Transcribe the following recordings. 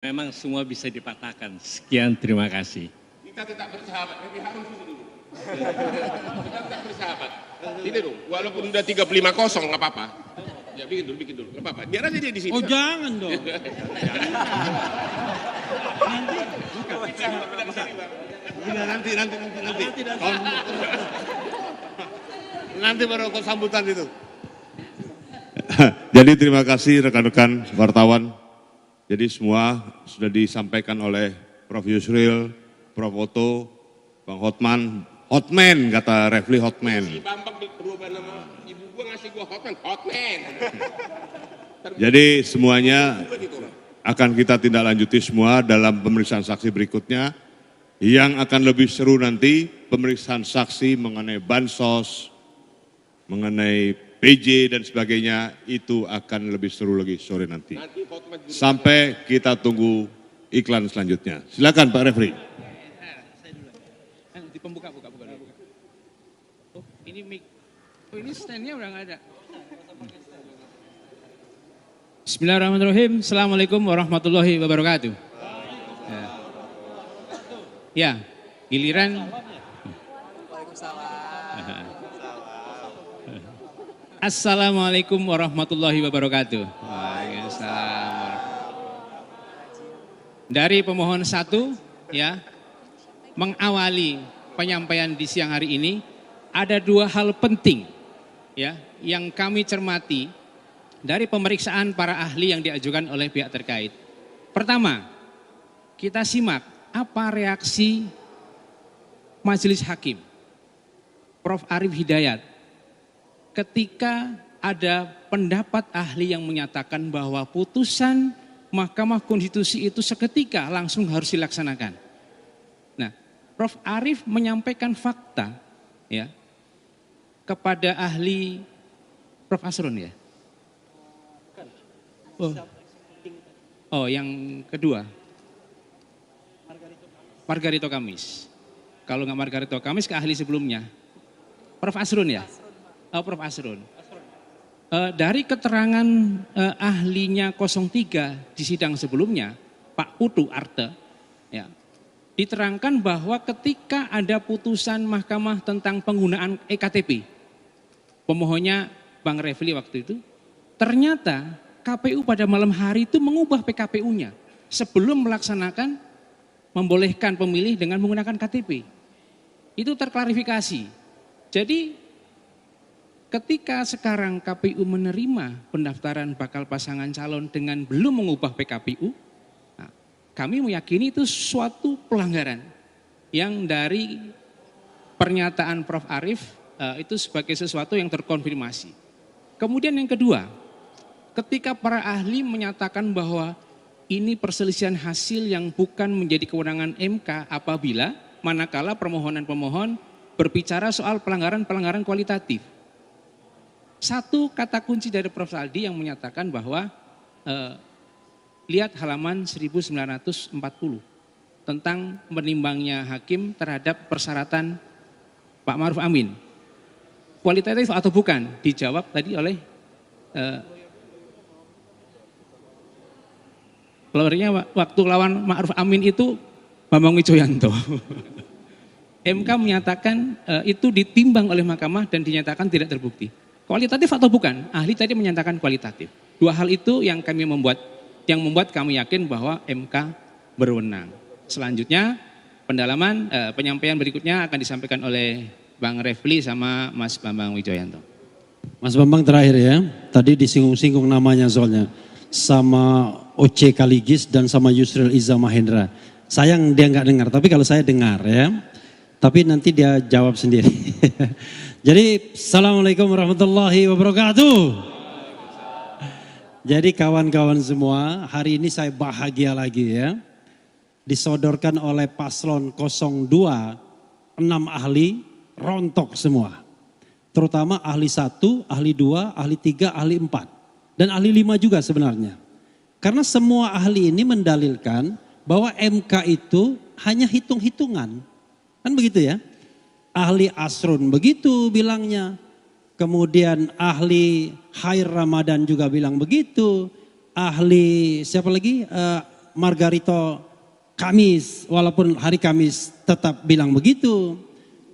Memang semua bisa dipatahkan. Sekian, terima kasih. Kita tetap bersahabat, lebih harus dulu. Kita tetap bersahabat. Ini dong, walaupun udah 35-0 nggak apa-apa. Ya bikin dulu, nggak apa-apa. Biar aja dia di sini. Oh jangan dong. Nanti. Nanti baru kau sambutan itu. Jadi terima kasih rekan-rekan wartawan. Jadi semua sudah disampaikan oleh Prof. Yusril, Prof. Otto, Bang Hotman. Hotman kata Refli, Hotman. Si Bambang berubah nama, ibu gua ngasih gua Hotman. Jadi semuanya akan kita tindak lanjuti semua dalam pemeriksaan saksi berikutnya. Yang akan lebih seru nanti pemeriksaan saksi mengenai bansos, mengenai PJ dan sebagainya, itu akan lebih seru lagi sore nanti. Sampai kita tunggu iklan selanjutnya. Silakan Pak Refri. Di pembuka. Oh ini mic. Oh ini standnya udah nggak ada. Bismillahirrahmanirrahim. Assalamualaikum warahmatullahi wabarakatuh. Ya, giliran. Assalamualaikum warahmatullahi wabarakatuh. Waalaikumsalam. Dari pemohon 1 ya, mengawali penyampaian di siang hari ini ada 2 hal penting ya yang kami cermati dari pemeriksaan para ahli yang diajukan oleh pihak terkait. Pertama, kita simak apa reaksi Majelis Hakim Prof. Arief Hidayat ketika ada pendapat ahli yang menyatakan bahwa putusan Mahkamah Konstitusi itu seketika langsung harus dilaksanakan. Nah, Prof. Arief menyampaikan fakta ya kepada ahli Prof. Asrun ya. Oh, yang kedua. Margarito Kamis. Kalau nggak Margarito Kamis ke ahli sebelumnya. Prof. Asrun ya? Oh, Prof. Asrun. Dari keterangan ahlinya 03 di sidang sebelumnya, Pak Putu Arte, ya, diterangkan bahwa ketika ada putusan mahkamah tentang penggunaan EKTP, pemohonnya Bang Refli waktu itu, ternyata KPU pada malam hari itu mengubah PKPU-nya sebelum melaksanakan membolehkan pemilih dengan menggunakan KTP. Itu terklarifikasi. Jadi ketika sekarang KPU menerima pendaftaran bakal pasangan calon dengan belum mengubah PKPU, nah, kami meyakini itu suatu pelanggaran yang dari pernyataan Prof. Arief itu sebagai sesuatu yang terkonfirmasi. Kemudian yang kedua, ketika para ahli menyatakan bahwa ini perselisihan hasil yang bukan menjadi kewenangan MK apabila manakala permohonan pemohon berbicara soal pelanggaran-pelanggaran kualitatif. Satu kata kunci dari Prof. Saldi yang menyatakan bahwa lihat halaman 1940 tentang menimbangnya hakim terhadap persyaratan Pak Ma'ruf Amin. Kualitatif atau bukan? Dijawab tadi oleh lawyernya waktu lawan Ma'ruf Amin itu Bambang Wijoyanto. MK menyatakan itu ditimbang oleh mahkamah dan dinyatakan tidak terbukti. Kualitatif atau bukan? Ahli tadi menyatakan kualitatif. 2 hal itu yang membuat kami yakin bahwa MK berwenang. Selanjutnya pendalaman penyampaian berikutnya akan disampaikan oleh Bang Refli sama Mas Bambang Wijoyanto. Mas Bambang terakhir ya, tadi disinggung-singgung namanya soalnya. Sama Oce Kaligis dan sama Yusril Iza Mahendra. Sayang dia nggak dengar, tapi kalau saya dengar ya. Tapi nanti dia jawab sendiri. Jadi Assalamualaikum warahmatullahi wabarakatuh. Jadi kawan-kawan semua, hari ini saya bahagia lagi ya. Disodorkan oleh paslon 02, 6 ahli rontok semua. Terutama ahli 1, ahli 2, ahli 3, ahli 4. Dan ahli 5 juga sebenarnya. Karena semua ahli ini mendalilkan bahwa MK itu hanya hitung-hitungan. Kan begitu ya. Ahli Asrun begitu bilangnya. Kemudian ahli Khair Ramadan juga bilang begitu. Ahli siapa lagi? Margarito Kamis, walaupun hari Kamis tetap bilang begitu.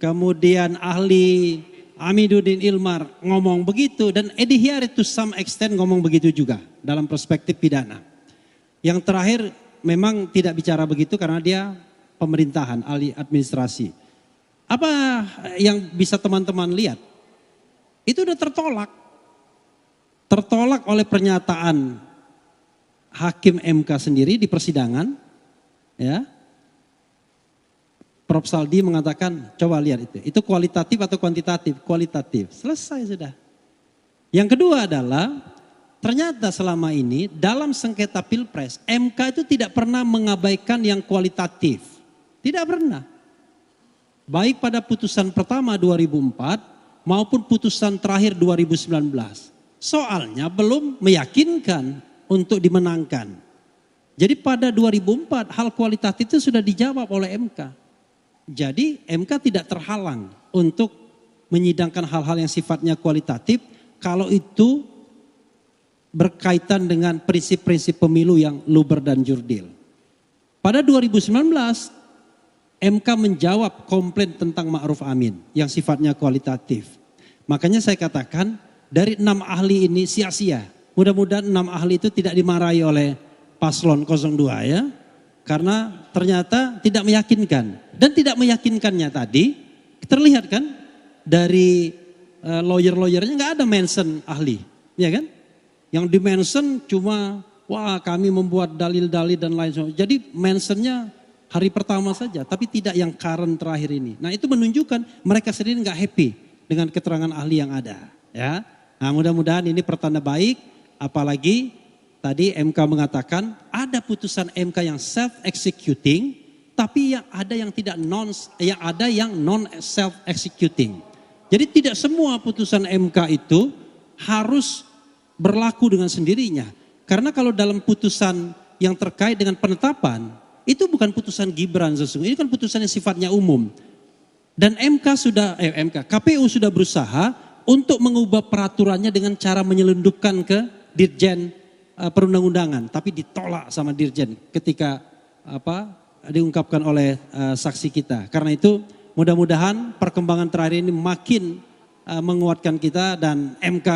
Kemudian ahli Amiduddin Ilmar ngomong begitu, dan Edi Hiarit to some extent ngomong begitu juga dalam perspektif pidana. Yang terakhir memang tidak bicara begitu karena dia pemerintahan, ahli administrasi. Apa yang bisa teman-teman lihat? Itu udah tertolak. Tertolak oleh pernyataan Hakim MK sendiri di persidangan. Ya, Prof. Saldi mengatakan, coba lihat itu kualitatif atau kuantitatif? Kualitatif, selesai sudah. Yang kedua adalah, ternyata selama ini dalam sengketa Pilpres, MK itu tidak pernah mengabaikan yang kualitatif. Tidak pernah. Baik pada putusan pertama 2004 maupun putusan terakhir 2019. Soalnya belum meyakinkan untuk dimenangkan. Jadi pada 2004 hal kualitatif itu sudah dijawab oleh MK. Jadi MK tidak terhalang untuk menyidangkan hal-hal yang sifatnya kualitatif kalau itu berkaitan dengan prinsip-prinsip pemilu yang luber dan jurdil. Pada 2019 MK menjawab komplain tentang Ma'ruf Amin yang sifatnya kualitatif. Makanya saya katakan dari 6 ahli ini sia-sia. Mudah-mudahan 6 ahli itu tidak dimarahi oleh Paslon 02 ya, karena ternyata tidak meyakinkan. Dan tidak meyakinkannya tadi terlihat kan dari lawyer-lawyernya nggak ada mention ahli, ya kan? Yang di mention cuma wah kami membuat dalil-dalil dan lain sebagainya. Jadi mentionnya hari pertama saja, tapi tidak yang current terakhir ini. Nah itu menunjukkan mereka sendiri nggak happy dengan keterangan ahli yang ada. Ya, nah mudah-mudahan ini pertanda baik, apalagi tadi MK mengatakan ada putusan MK yang self-executing, tapi yang ada yang non self-executing. Jadi tidak semua putusan MK itu harus berlaku dengan sendirinya. Karena kalau dalam putusan yang terkait dengan penetapan, itu bukan putusan Gibran sesungguhnya, ini kan putusan yang sifatnya umum. Dan KPU sudah berusaha untuk mengubah peraturannya dengan cara menyelundupkan ke Dirjen perundang-undangan, tapi ditolak sama Dirjen ketika diungkapkan oleh saksi kita. Karena itu mudah-mudahan perkembangan terakhir ini makin menguatkan kita dan MK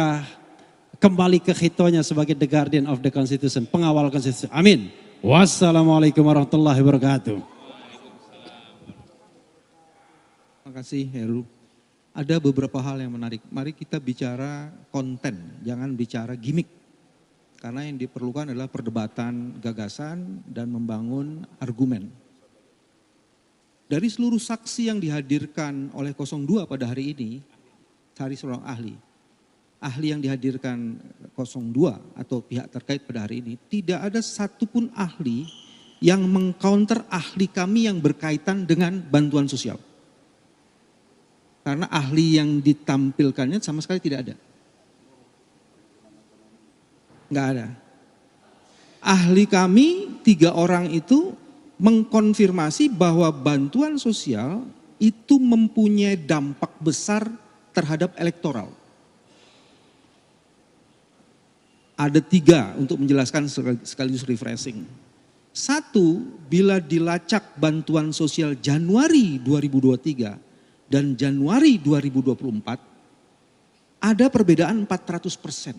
kembali ke hitonya sebagai the guardian of the constitution, pengawal konstitusi. Amin. Wassalamualaikum warahmatullahi wabarakatuh. Terima kasih Heru. Ada beberapa hal yang menarik. Mari kita bicara konten, jangan bicara gimmick. Karena yang diperlukan adalah perdebatan gagasan dan membangun argumen. Dari seluruh saksi yang dihadirkan oleh 02 pada hari ini, cari seorang ahli. Ahli yang dihadirkan 02 atau pihak terkait pada hari ini, tidak ada satupun ahli yang mengcounter ahli kami yang berkaitan dengan bantuan sosial. Karena ahli yang ditampilkannya sama sekali tidak ada. Enggak ada. Ahli kami 3 orang itu mengkonfirmasi bahwa bantuan sosial itu mempunyai dampak besar terhadap elektoral. Ada 3 untuk menjelaskan sekaligus refreshing. 1, bila dilacak bantuan sosial Januari 2023 dan Januari 2024, ada perbedaan 400%.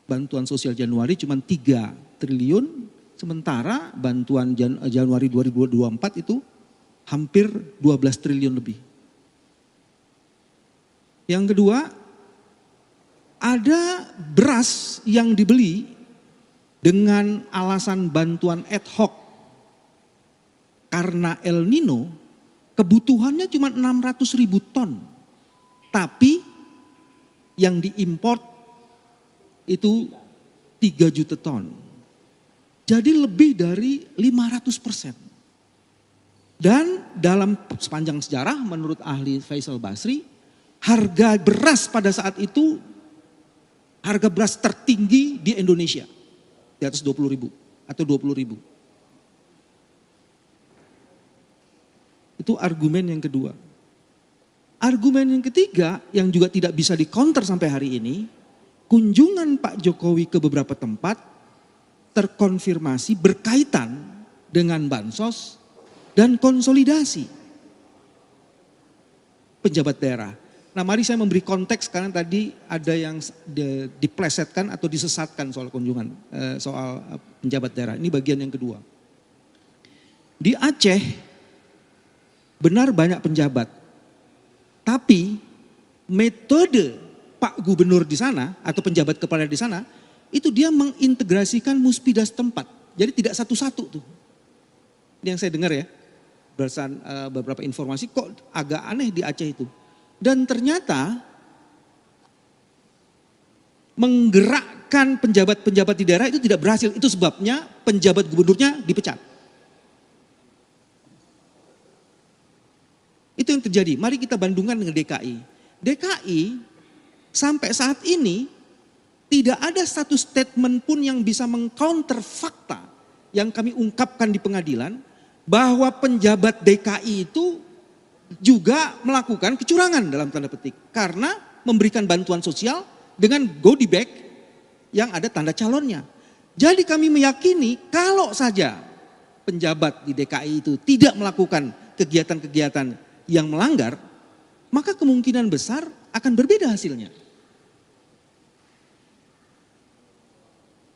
Bantuan sosial Januari cuma 3 triliun, sementara bantuan Januari 2024 itu hampir 12 triliun lebih. Yang kedua, ada beras yang dibeli dengan alasan bantuan ad hoc karena El Nino, kebutuhannya cuma 600.000 ton. Tapi yang diimport itu 3 juta ton. Jadi lebih dari 500%. Dan dalam sepanjang sejarah menurut ahli Faisal Basri, harga beras pada saat itu, harga beras tertinggi di Indonesia. Di atas 20.000 atau 20.000. Itu argumen yang kedua. Argumen yang ketiga yang juga tidak bisa di-counter sampai hari ini, kunjungan Pak Jokowi ke beberapa tempat terkonfirmasi berkaitan dengan bansos dan konsolidasi pejabat daerah. Nah, mari saya memberi konteks karena tadi ada yang diplesetkan atau disesatkan soal kunjungan, soal penjabat daerah. Ini bagian yang kedua. Di Aceh benar banyak penjabat, tapi metode Pak Gubernur di sana atau penjabat kepala di sana itu dia mengintegrasikan muspida setempat. Jadi tidak satu-satu tuh. Ini yang saya dengar ya, berdasarkan beberapa informasi kok agak aneh di Aceh itu. Dan ternyata menggerakkan penjabat-penjabat di daerah itu tidak berhasil. Itu sebabnya penjabat gubernurnya dipecat. Itu yang terjadi. Mari kita bandingkan dengan DKI. DKI sampai saat ini tidak ada satu statement pun yang bisa mengcounter fakta yang kami ungkapkan di pengadilan bahwa penjabat DKI itu juga melakukan kecurangan dalam tanda petik karena memberikan bantuan sosial dengan goodie bag yang ada tanda calonnya. Jadi kami meyakini kalau saja penjabat di DKI itu tidak melakukan kegiatan-kegiatan yang melanggar, maka kemungkinan besar akan berbeda hasilnya.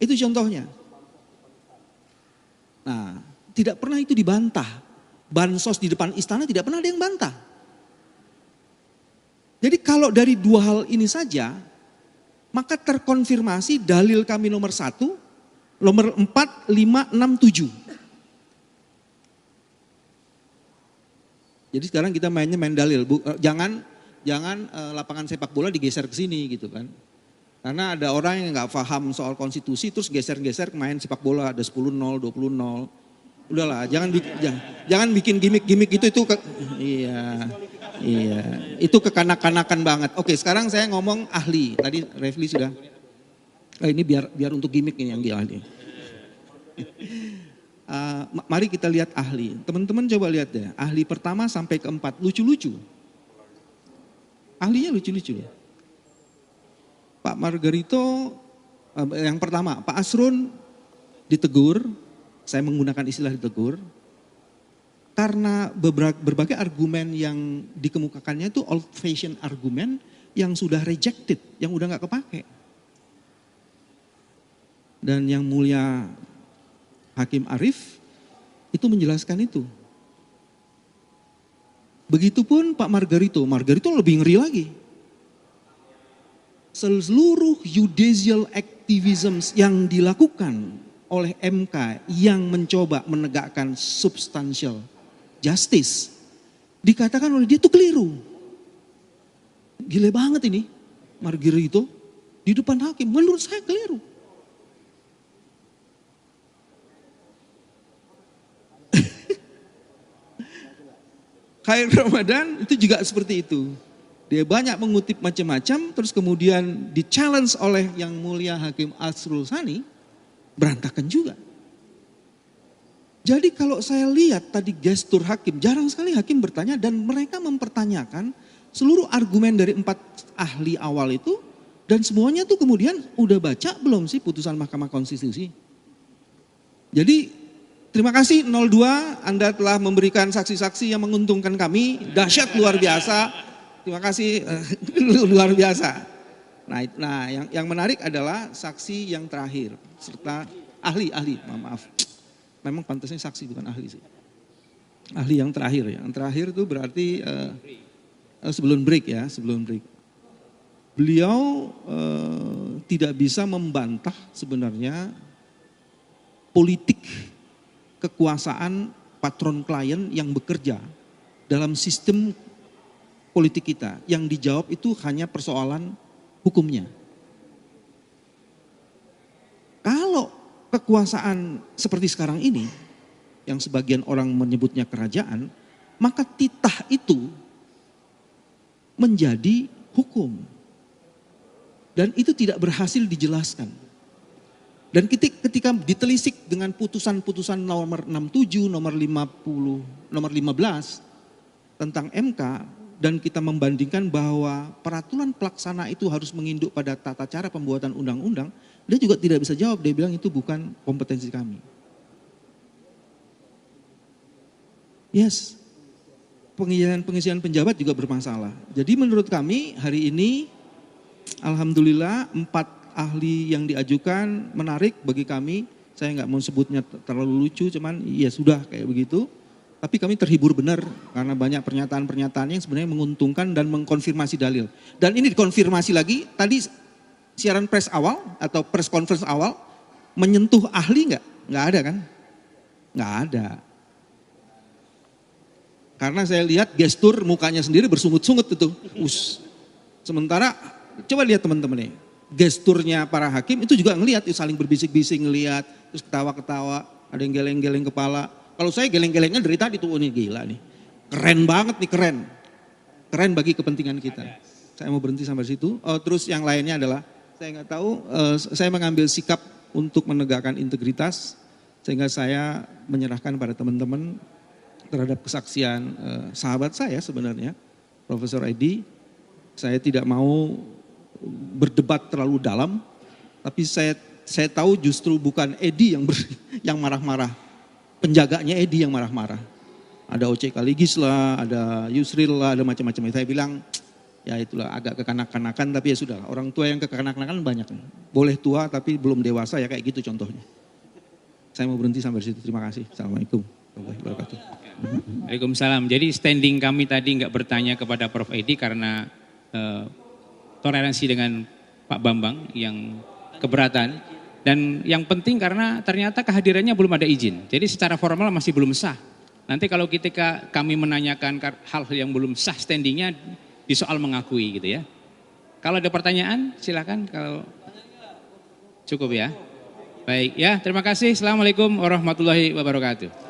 Itu contohnya. Nah, tidak pernah itu dibantah. Bansos di depan istana tidak pernah ada yang bantah. Jadi kalau dari dua hal ini saja, maka terkonfirmasi dalil kami nomor 1, nomor 4, 5, 6, 7. Jadi sekarang kita mainnya main dalil, jangan lapangan sepak bola digeser ke sini gitu kan. Karena ada orang yang nggak paham soal konstitusi terus geser-geser main sepak bola ada 10-0, 20-0. Udahlah, jangan bikin gimmick-gimmick itu iya. Itu kekanak-kanakan banget. Oke, sekarang saya ngomong ahli. Tadi Refli sudah. Ini biar untuk gimmick ini yang dia ahli. Mari kita lihat ahli. Teman-teman coba lihat deh. Ahli pertama sampai keempat lucu-lucu. Ahlinya lucu-lucu ya. Pak Margarito yang pertama, Pak Asrun ditegur. Saya menggunakan istilah ditegur karena berbagai argumen yang dikemukakannya itu old fashion argumen yang sudah rejected, yang udah nggak kepake. Dan yang mulia Hakim Arief itu menjelaskan itu. Begitupun Pak Margarito lebih ngeri lagi. Seluruh judicial activism yang dilakukan oleh MK yang mencoba menegakkan substansial justice, dikatakan oleh dia itu keliru. Gila banget ini, Margarito di depan hakim, menurut saya keliru. Khair Ramadan itu juga seperti itu. Dia banyak mengutip macam-macam, terus kemudian di-challenge oleh yang mulia Hakim Asrul Sani, berantakan juga. Jadi kalau saya lihat tadi gestur hakim, jarang sekali hakim bertanya dan mereka mempertanyakan seluruh argumen dari 4 ahli awal itu dan semuanya tuh kemudian udah baca belum sih putusan Mahkamah Konstitusi. Jadi terima kasih 02, Anda telah memberikan saksi-saksi yang menguntungkan kami, dahsyat luar biasa. Terima kasih luar biasa. Nah, yang menarik adalah saksi yang terakhir serta ahli, maaf. Memang pantasnya saksi bukan ahli sih. Ahli yang terakhir ya. Yang terakhir itu berarti sebelum break. Beliau tidak bisa membantah sebenarnya politik kekuasaan patron klien yang bekerja dalam sistem politik kita. Yang dijawab itu hanya persoalan hukumnya. Kalau kekuasaan seperti sekarang ini, yang sebagian orang menyebutnya kerajaan, maka titah itu menjadi hukum. Dan itu tidak berhasil dijelaskan. Dan ketika ditelisik dengan putusan-putusan nomor 67, nomor 50, nomor 15 tentang MK, dan kita membandingkan bahwa peraturan pelaksana itu harus menginduk pada tata cara pembuatan undang-undang, Dia juga tidak bisa jawab, dia bilang itu bukan kompetensi kami. Yes, pengisian penjabat juga bermasalah. Jadi menurut kami hari ini alhamdulillah 4 ahli yang diajukan menarik bagi kami. Saya nggak mau sebutnya terlalu lucu, cuman ya sudah kayak begitu. Tapi kami terhibur benar karena banyak pernyataan-pernyataan yang sebenarnya menguntungkan dan mengkonfirmasi dalil. Dan ini dikonfirmasi lagi, tadi siaran press awal atau press conference awal menyentuh ahli nggak? Nggak ada kan? Nggak ada. Karena saya lihat gestur mukanya sendiri bersungut-sungut itu. Sementara coba lihat teman-teman nih, gesturnya para hakim itu juga ngelihat, saling berbisik-bisik ngelihat, terus ketawa-ketawa, ada yang geleng-geleng kepala. Kalau saya geleng-gelengnya dari tadi tuh, ini gila nih. Keren banget nih, keren. Keren bagi kepentingan kita. Saya mau berhenti sampai situ. Terus yang lainnya adalah, saya nggak tahu, saya mengambil sikap untuk menegakkan integritas, sehingga saya menyerahkan pada teman-teman terhadap kesaksian sahabat saya sebenarnya, Profesor Edi. Saya tidak mau berdebat terlalu dalam, tapi saya tahu justru bukan Edi yang marah-marah, penjaganya Edi yang marah-marah. Ada OC Kaligis lah, ada Yusril lah, ada macam-macam. Saya bilang, ya itulah agak kekanak-kanakan, tapi ya sudah. Orang tua yang kekanak-kanakan banyak. Boleh tua tapi belum dewasa, ya kayak gitu contohnya. Saya mau berhenti sampai situ. Terima kasih. Assalamualaikum warahmatullahi wabarakatuh. Waalaikumsalam. Jadi standing kami tadi nggak bertanya kepada Prof. Edi karena toleransi dengan Pak Bambang yang keberatan. Dan yang penting karena ternyata kehadirannya belum ada izin. Jadi secara formal masih belum sah. Nanti kalau ketika kami menanyakan hal yang belum sah standingnya di soal mengakui gitu ya. Kalau ada pertanyaan silakan, kalau cukup ya. Baik ya, terima kasih. Assalamualaikum warahmatullahi wabarakatuh.